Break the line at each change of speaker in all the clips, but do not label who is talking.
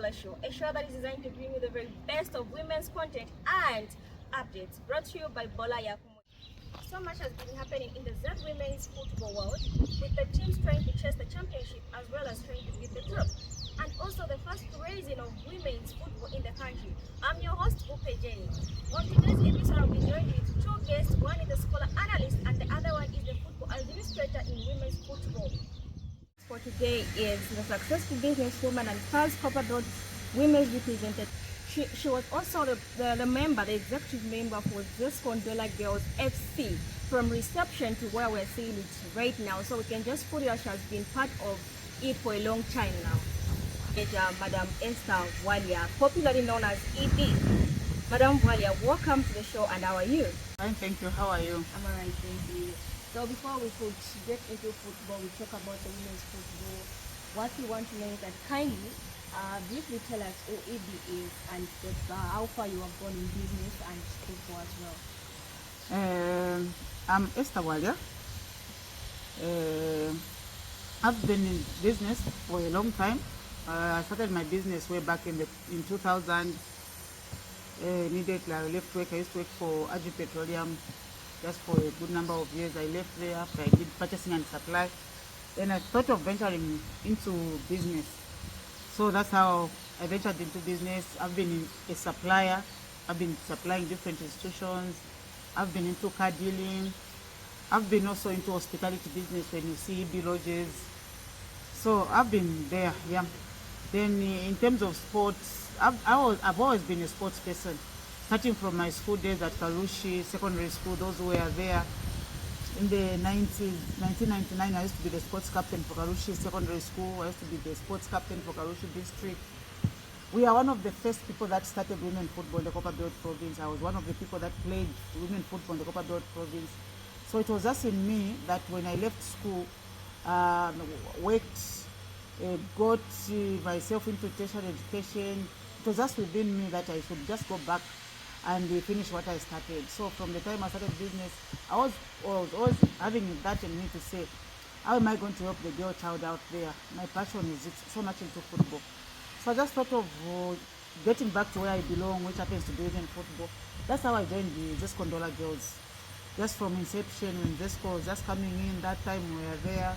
Bola Show, a show that is designed to bring you the very best of women's content and updates, brought to you by Bwalya Knows. So much has been happening in the Zed women's football world, with the teams trying to chase the championship as well as trying to beat the group, and also the first raising of women's football in the country. I'm your host, Upe Jenny. On today's episode, I'll be joined with two guests. One is the scholar analyst, and the other one is the football administrator in women's football. For today is the successful businesswoman and first Copperbelt Women's representative. She was also the member, the executive member for Zesco Ndola Girls FC, from reception to where we're seeing it right now. So we can just put it as she has been part of it for a long time now. And, Madam Esther Bwalya, popularly known as ED. Madam Bwalya, welcome to the show, and how are you?
Fine, thank you. How are you?
I'm alright, thank you. So before we could get into football, we talk about the women's football. What we want to know is that kindly, briefly tell us who EB is and how far you have gone in business and football as well.
I'm Esther Bwalya. I've been in business for a long time. I started my business way back in 2000. Immediately I left work. I used to work for AG Petroleum just for a good number of years. I left there after I did purchasing and supply. Then I thought of venturing into business. So that's how I ventured into business. I've been a supplier. I've been supplying different institutions. I've been into car dealing. I've been also into hospitality business when you see EB lodges. So I've been there, yeah. Then in terms of sports, I've always been a sports person. Starting from my school days at Karushi Secondary School, those who were there in the 90s, 1999, I used to be the sports captain for Karushi Secondary School. I used to be the sports captain for Karushi District. We are one of the first people that started women football in the Copperbelt Province. I was one of the people that played women football in the Copperbelt Province. So it was just in me that when I left school, worked, got myself into tertiary education. It was just within me that I should just go back and finish what I started. So from the time I started business, I was always having that in me to say, how am I going to help the girl child out there? My passion is so much into football. So I just thought of getting back to where I belong, which happens to be in football. That's how I joined the Zesco Ndola Girls. Just from inception, when Zesco was just coming in, that time we were there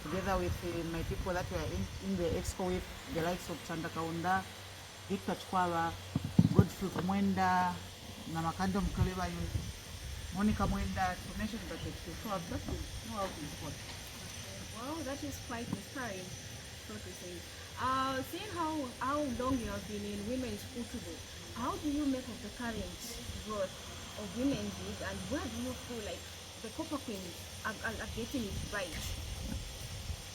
together with my people that were in the exco with the likes of Chanda Kaunda, Victor Chkwala, Godfrey Mwenda, Namakando Mkoleba, Monica Mwenda, to mention but a few. So I've just been throughout in sport.
Well, that is quite inspiring, so to say. Seeing how long you have been in women's football, how do you make of the current growth of women's league, and where do you feel like the Copper Queens are getting it right?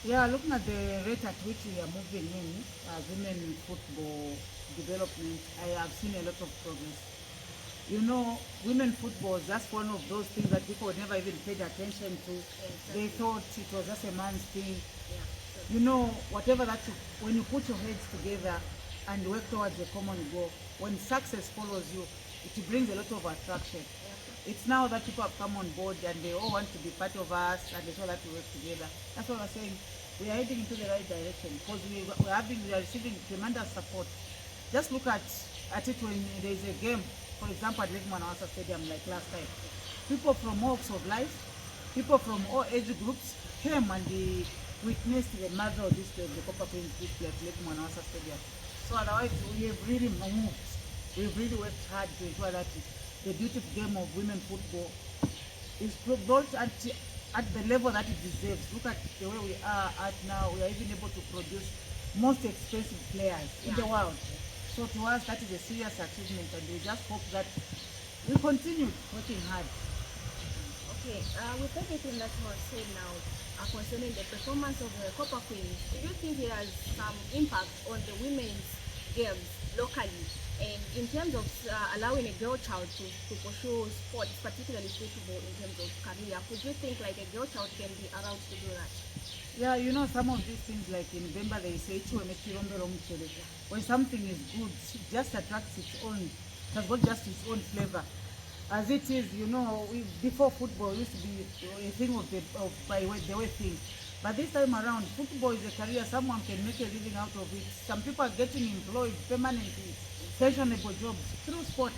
Yeah, looking at the rate at which we are moving in as women in football development, I have seen a lot of progress. You know, women football is just one of those things that people never even paid attention to. Exactly. They thought it was just a man's thing. Yeah, sure. You know, whatever that when you put your heads together and work towards a common goal, when success follows you, it brings a lot of attraction. Yeah. It's now that people have come on board and they all want to be part of us and they show that we work together. That's what I'm saying. We are heading into the right direction because we are receiving tremendous support. Just look at it when there is a game, for example, at Lake Manawasa Stadium like last time. People from all walks of life, people from all age groups came and they witnessed the mother of this place, the Copper Queens display at Lake Manawasa Stadium. So otherwise, we have really moved. We've really worked hard to ensure that the beautiful game of women football is brought at the level that it deserves. Look at the way we are at now. We are even able to produce most expensive players in the world. So to us, that is a serious achievement, and we just hope that we continue working hard.
Okay, with everything that was said now concerning the performance of the Copper Queens, do you think it has some impact on the women's games locally? And in terms of allowing a girl child to pursue sports, particularly football, in terms of career, could you think like a girl child can be allowed to do that?
Yeah, you know, some of these things, like in Bemba, they say, when something is good, it just attracts its own, it has got just its own flavor. As it is, you know, before football used to be a thing of the way thing. But this time around, football is a career. Someone can make a living out of it. Some people are getting employed permanently, pensionable jobs through sport.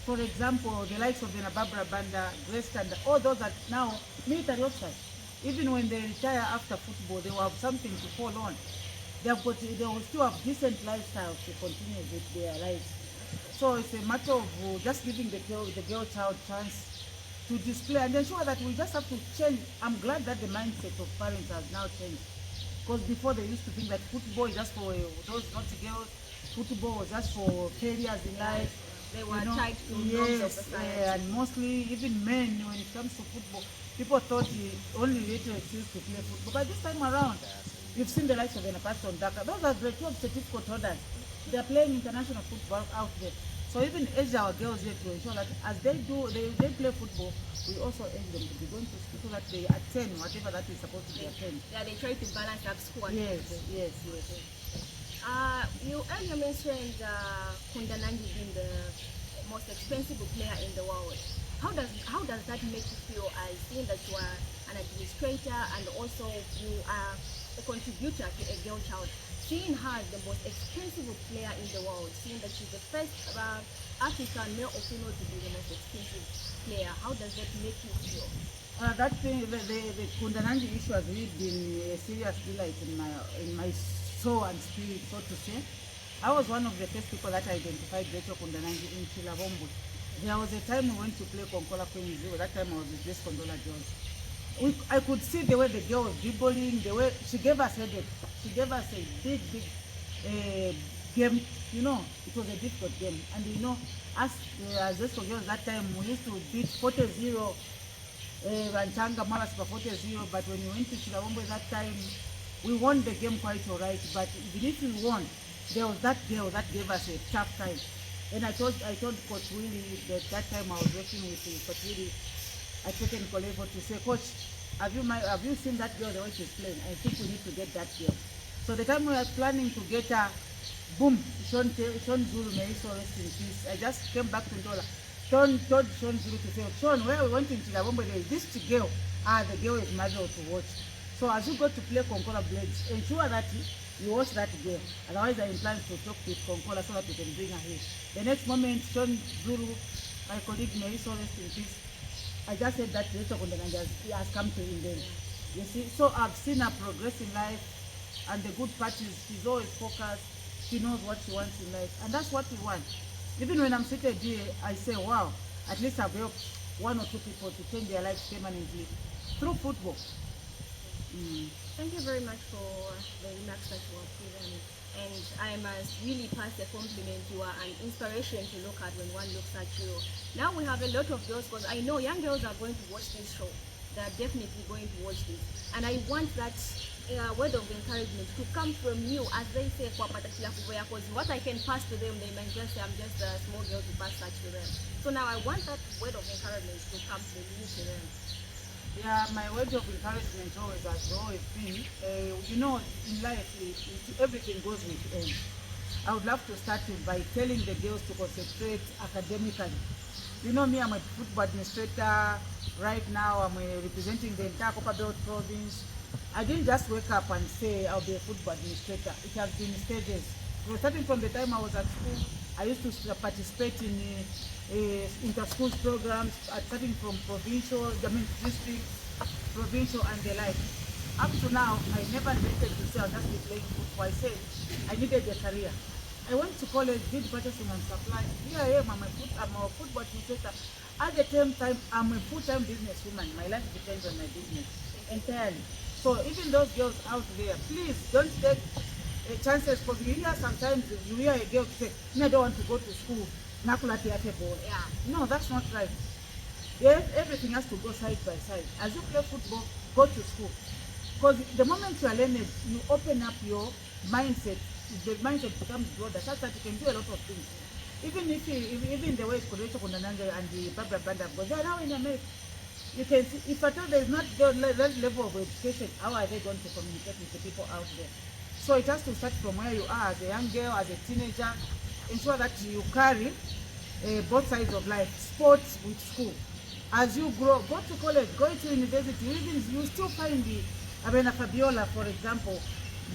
For example, the likes of the Barbara Banda, Grace and all those are now military officers. Even when they retire after football, they will have something to fall on. They will still have decent lifestyles to continue with their lives. So it's a matter of just giving the girl child chance to display and ensure that we just have to change. I'm glad that the mindset of parents has now changed. Because before they used to think that football is just for those naughty girls, football was just for failures in life.
They were tied to norms of society.
And mostly even men, when it comes to football, people thought only literates used to play football. But this time around, you've seen the likes of Pastor Ndaka. Those are grade 12 certificate holders. They are playing international football out there. So even urge our girls here to ensure that as they play football, we also urge them to be going to school so that they attain whatever that is supposed to be attained.
Yeah, they try to balance up school and
yes.
You earlier mentioned Kundanangi being the most expensive player in the world. How does that make you feel, as seeing that you are an administrator and also you are a contributor to a girl child? Seeing her as the most expensive player in the world, seeing that she's the first African male or female to be the most expensive player, how does that make you feel?
That thing, the Kundanangi issue has really been a serious delight in my soul and spirit, so to say. I was one of the first people that identified Rachel Kundanangi in Chilabombo. There was a time we went to play Konkola Queens. That time I was with Zesco Ndola. I could see the way the girl was dribbling, the way she gave us headache. She gave us a big game. You know, it was a difficult game. And you know, us as Zesco girls that time, we used to beat 40-0. Ranchanga Malas for 40-0. But when we went to Chilabombo that time, we won the game quite all right. But even if we won, there was that girl that gave us a tough time. And I told Coach Willie that time I was working with Coach Willie at technical level to say, Coach, have you seen that girl the way she's playing? I think we need to get that girl. So the time we were planning to get her, boom, Sean Zulu, may he so rest in peace. I just came back to Ndola. Told Sean Zulu to say, Sean, where we went in Chilabombo, this girl, the girl is marvel to watch. So as you go to play Konkola Blades, ensure that you watch that girl. Otherwise, I plan to talk with Konkola so that we can bring her here. The next moment, Sean Zulu, my colleague, may he so rest in peace. I just said that Rachel Kundanangi has come to India. You see, so I've seen her progress in life, and the good part is she's always focused. She knows what she wants in life, and that's what we want. Even when I'm seated here, I say, wow, at least I've helped one or two people to change their lives permanently through football.
Thank you very much for the remarks that you have given. And I must really pass a compliment. You are an inspiration to look at when one looks at you. Now we have a lot of girls, because I know young girls are going to watch this show. They are definitely going to watch this. And I want that word of encouragement to come from you, as they say, because what I can pass to them, they might just say, I'm just a small girl to pass that to them. So now I want that word of encouragement to come from you to them.
Yeah, my word of encouragement always has always been, you know, in life, everything goes with end. I would love to start by telling the girls to concentrate academically. You know me, I'm a football administrator. Right now, I'm representing the entire Copperbelt province. I didn't just wake up and say I'll be a football administrator. It has been stages. So starting from the time I was at school, I used to participate in inter-schools programs, starting from district, provincial, and the like. Up to now, I never needed to say I'll just be playing football. I said I needed a career. I went to college, did purchasing and supply. Here I am, I'm a football administrator. At the same time, I'm a full-time businesswoman. My life depends on my business entirely. So even those girls out there, please don't take chances, because you hear sometimes, you hear a girl say, I don't want to go to school. Yeah. No, that's not right. Everything has to go side by side. As you play football, go to school. Because the moment you are learning, you open up your mindset. The mindset becomes broader, such that you can do a lot of things. Even the way Rachel Kundanangi and the Barbara Banda, because they are now in America. You can see, if at all there is not that level of education, how are they going to communicate with the people out there? So it has to start from where you are as a young girl, as a teenager. Ensure that you carry both sides of life, sports with school. As you grow, go to college, go to university, you still find Fabiola, for example,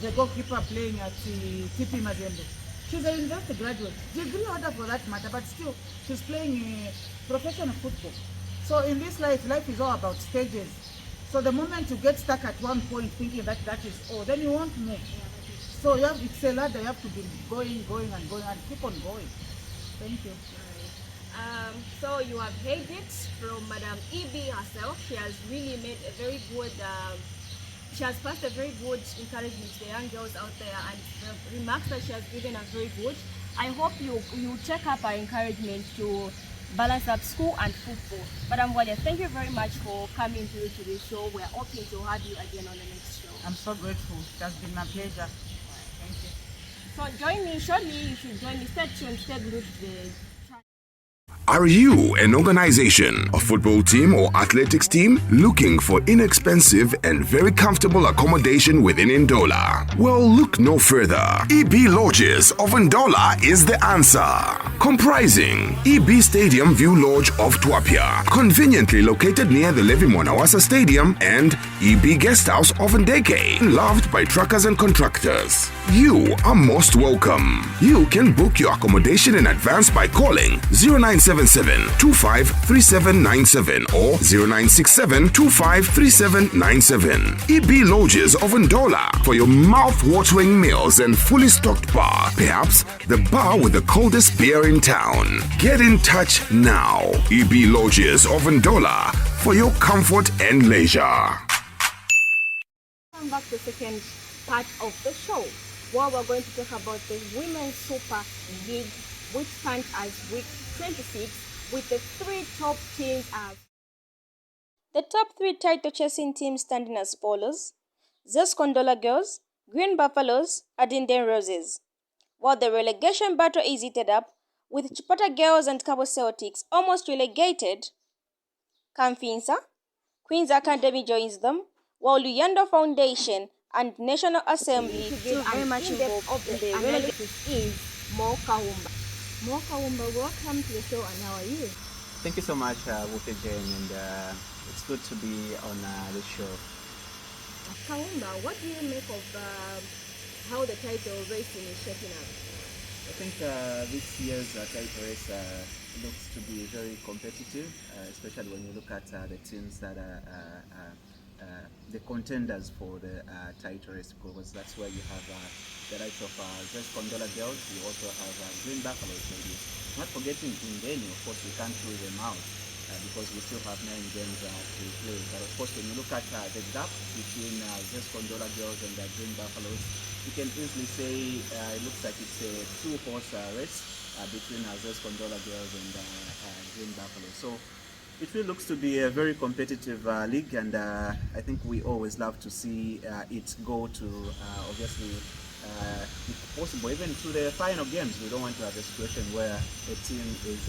the goalkeeper playing at TP Mazembe. She's a university graduate, degree holder for that matter, but still she's playing professional football. So in this life, life is all about stages. So the moment you get stuck at one point thinking that that is all, then you won't move. So it's a ladder, you have to be going, going and going and keep on going. Thank you.
So you have heard it from Madam EB herself. She has really made a very good, she has passed a very good encouragement to the young girls out there, and the remarks that she has given are very good. I hope you check up our encouragement to balance up school and football. Madam Bwalya, thank you very much for coming through to this show. We are hoping to have you again on the next show.
I'm so grateful. It has been my pleasure. Thank you.
So join me shortly. You should join me. Stay tuned. Stay glued to the
Are you an organization, a football team or athletics team looking for inexpensive and very comfortable accommodation within Ndola? Well, look no further. EB Lodges of Ndola is the answer. Comprising EB Stadium View Lodge of Twapia, conveniently located near the Levi Mwanawasa Stadium, and EB Guest House of Ndeke, loved by truckers and contractors. You are most welcome. You can book your accommodation in advance by calling 0977-253797 or 0967-253797. EB Lodges of Ndola for your mouth-watering meals and fully stocked bar. Perhaps the bar with the coldest beer in town. Get in touch now. EB Lodges of Ndola for your comfort and leisure.
Come back to the second part of the show, where we're going to talk about the Women's Super League, which stands as week 26, with the three top teams as the top three title chasing teams standing as follows: Zesco Ndola Girls, Green Buffaloes, and Indian Roses. While the relegation battle is heated up, with Chipata Girls and Cabo Celtics almost relegated, Kamfinsa, Queen's Academy joins them, while Luyando Foundation and National Assembly still very much involved in the relegation is Moore Kaumba. Moore Kaumba, welcome to the show, and how are you?
Thank you so much, Wupe Jane, and it's good to be on the show.
Kaumba, what do you make of how the title racing is shaping up?
I think this year's title race looks to be very competitive, especially when you look at the teams that are the contenders for the title race, because that's where you have the likes of Zesco Ndola Girls. You also have Green Buffaloes, maybe. Not forgetting Indeni, of course, we can't rule them out because we still have 9 games to play. But of course, when you look at the gap between Zesco Ndola Girls and the Green Buffaloes, you can easily say it looks like it's a 2-horse race between Zesco Ndola Girls and Green Buffaloes. So it really looks to be a very competitive league, and I think we always love to see it go to, obviously, if possible, even to the final games. We don't want to have a situation where a team is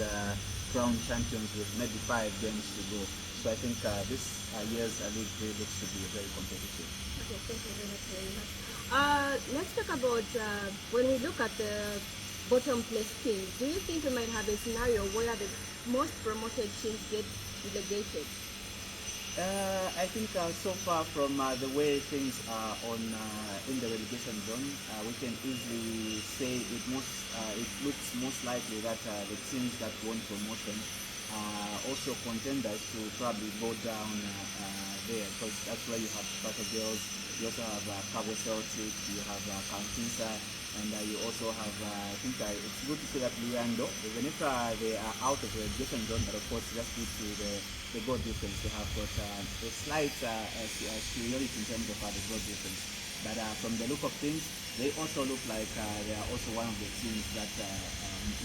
crowned champions with maybe 5 games to go. So I think this year's league really looks to be very competitive.
Okay, thank you very much. Let's talk about when we look at the bottom place teams. Do you think we might have a scenario where the most promoted teams get relegated?
I think so far from the way things are in the relegation zone, we can easily say it looks most likely that the teams that won promotion are also contenders to probably go down there, because that's where you have Sparta Girls, you also have Cabo Celtic, you have Kamfinsa, and you also have, I think it's good to say that Luyando, even if they are out of the relegation zone, but of course just due to the goal difference, they have got a slight superiority in terms of the goal difference. But from the look of things, they also look like they are also one of the teams that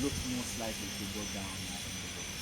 look most likely to go down in the goal.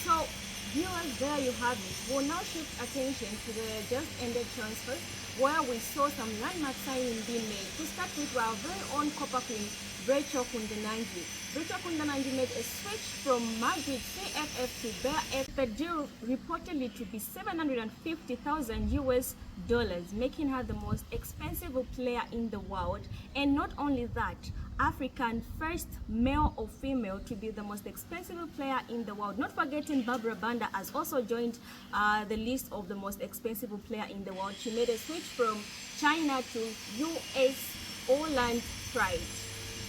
So, viewers, there you have it. We'll now shift attention to the just ended transfers, where we saw some landmark signing being made. To start with, our very own Copper Queen, Rachel Kundenangi. Brito Kundananji made a switch from Madrid CFF to Bayer F. The deal reportedly to be $750,000, making her the most expensive player in the world. And not only that, African first male or female to be the most expensive player in the world. Not forgetting Barbara Banda has also joined the list of the most expensive player in the world. She made a switch from China to US Holland Pride.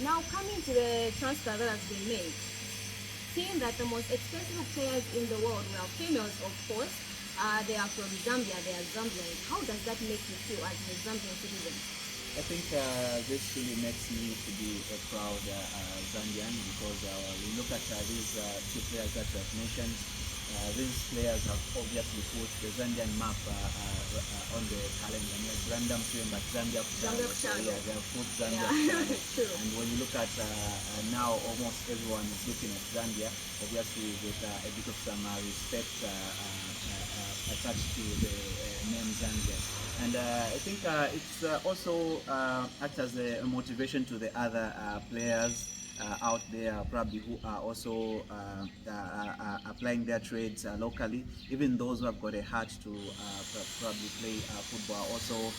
Now coming to the transfer that has been made, seeing that the most expensive players in the world were females, of course, they are from Zambia, they are Zambians. How does that make you feel as a Zambian citizen?
I think this really makes me to be a proud Zambian, because we look at these two players that you have mentioned. These players have obviously put the Zambian map on the calendar. Yes, random film, but Zambia. So yeah, they have put Zambia.
True.
And when you look at now, almost everyone is looking at Zambia, obviously with a bit of some respect attached to the name Zambia. And I think it's also acts as a motivation to the other players out there, probably who are also applying their trades locally. Even those who have got a heart to probably play football, also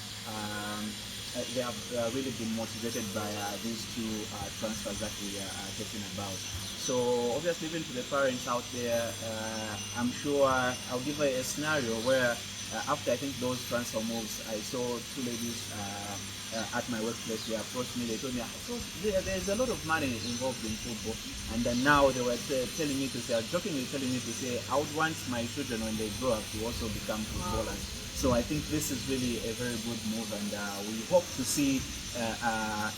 they have really been motivated by these two transfers that we are talking about. So obviously, even to the parents out there, I'm sure I'll give a scenario where after I think those transfer moves, I saw two ladies at my workplace. They approached me. They told me, so there's a lot of money involved in football. And then now they were telling me to say, jokingly telling me to say, I would want my children when they grow up to also become footballers. Wow. So I think this is really a very good move, and we hope to see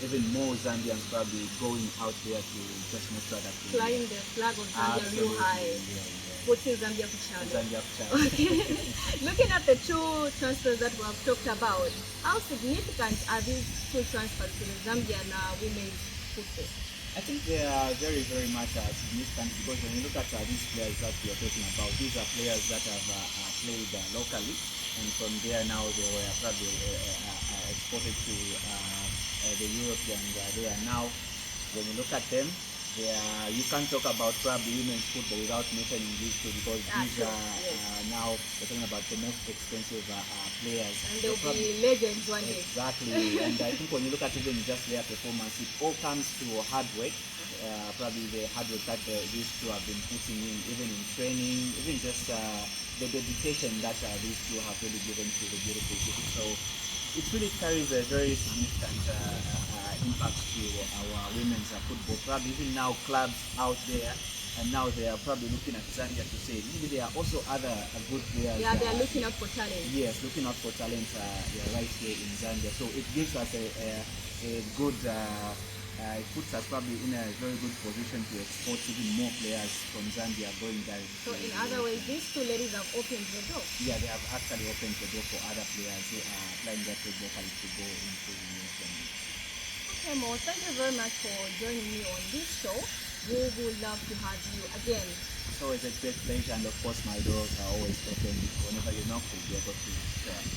even more Zambians probably going out there to just make sure that
flying the flag of Zambia real high. Putting Zambia for Zambia for Okay. Looking at the two transfers that we have talked about, how significant are these two transfers to the Zambian women's football?
I think they are very, very much significant, because when you look at these players that we are talking about, these are players that have played locally, and from there now they were probably exported to the European. They are now, when you look at them, you can't talk about probably women's football without mentioning these two, because these are now we're talking about the most expensive players.
And they'll be legends one day.
Exactly. And I think when you look at even just their performance, it all comes to hard work. Probably the hard work that these two have been putting in, even in training, even just the dedication that these two have really given to the beautiful city. So it really carries a very significant impact to our women's football. Probably even now clubs out there, and now they are probably looking at Zambia to say maybe there are also other good players.
Yeah, they are looking out for talent.
Yes, looking out for talent right here in Zambia. So it gives us a good, it puts us probably in a very good position to export even more players from Zambia going there.
So in other ways, these two ladies have opened the door.
Yeah, they have actually opened the door for other players who are applying their trade locally to go into the European League.
Okay, Mo, thank you very much for joining me on this show. We would love to have you again.
It's always a great pleasure, and of course my doors are always open. Whenever you knock, we'll be able to share.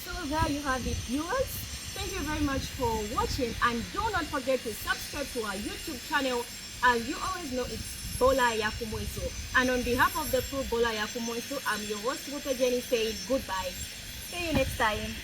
So there you have it, viewers. Thank you very much for watching, and do not forget to subscribe to our YouTube channel. As you always know, it's Bola Yakumweso. And on behalf of the crew Bola Yakumweso, I'm your host, Rupe Jenny, saying goodbye. See you next time.